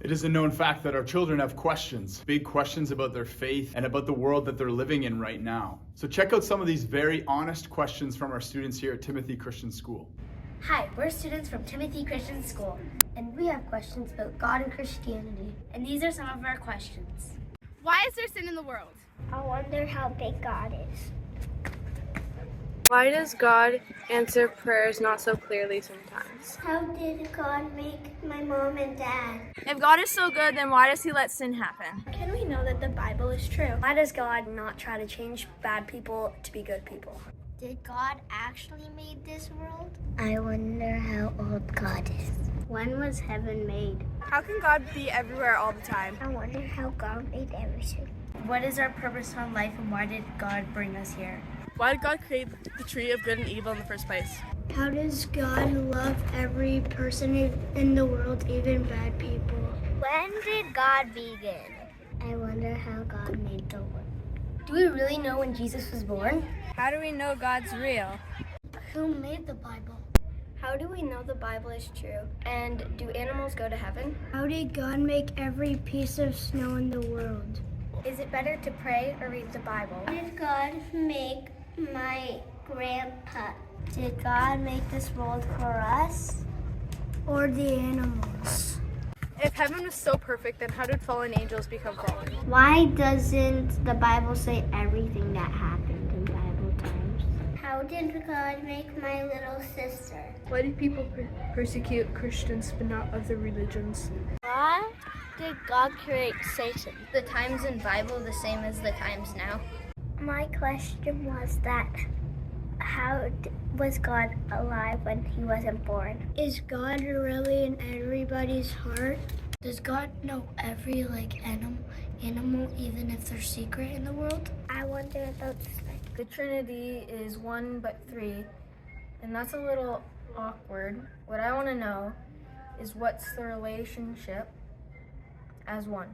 It is a known fact that our children have questions, big questions about their faith and about the world that they're living in right now. So check out some of these very honest questions from our students here at Timothy Christian School. Hi, we're students from Timothy Christian School, and we have questions about God and Christianity. And these are some of our questions. Why is there sin in the world? I wonder how big God is. Why does God answer prayers not so clearly sometimes? How did God make my mom and dad? If God is so good, then why does he let sin happen? Can we know that the Bible is true? Why does God not try to change bad people to be good people? Did God actually make this world? I wonder how old God is. When was heaven made? How can God be everywhere all the time? I wonder how God made everything. What is our purpose on life, and why did God bring us here? Why did God create the tree of good and evil in the first place? How does God love every person in the world, even bad people? When did God begin? I wonder how God made the world. Do we really know when Jesus was born? How do we know God's real? Who made the Bible? How do we know the Bible is true? And do animals go to heaven? How did God make every piece of snow in the world? Is it better to pray or read the Bible? Did God make my grandpa? Did God make this world for us? Or the animals? If heaven was so perfect, then how did fallen angels become fallen? Why doesn't the Bible say everything that happened in Bible times? How did God make my little sister? Why do people persecute Christians but not other religions? Why did God create Satan? The times in Bible the same as the times now? My question was that how was God alive when he wasn't born? Is God really in everybody's heart? Does God know every animal even if they're secret in the world? I wonder about this. The Trinity is one but three, and that's a little awkward. What I want to know is what's the relationship as one?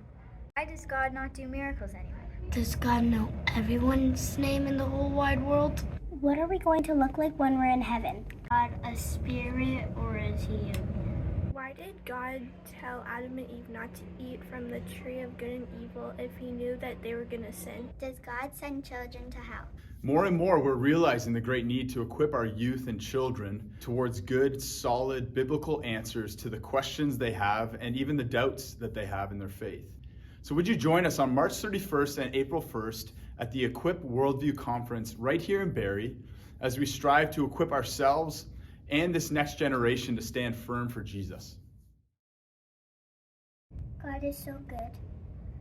Why does God not do miracles anymore? Does God know everyone's name in the whole wide world? What are we going to look like when we're in heaven? God a spirit, or is he a... Why did God tell Adam and Eve not to eat from the tree of good and evil if he knew that they were going to sin? Does God send children to hell? More and more, we're realizing the great need to equip our youth and children towards good, solid, biblical answers to the questions they have and even the doubts that they have in their faith. So would you join us on March 31st and April 1st at the EQUIP Worldview Conference right here in Barrie as we strive to equip ourselves and this next generation to stand firm for Jesus. God is so good.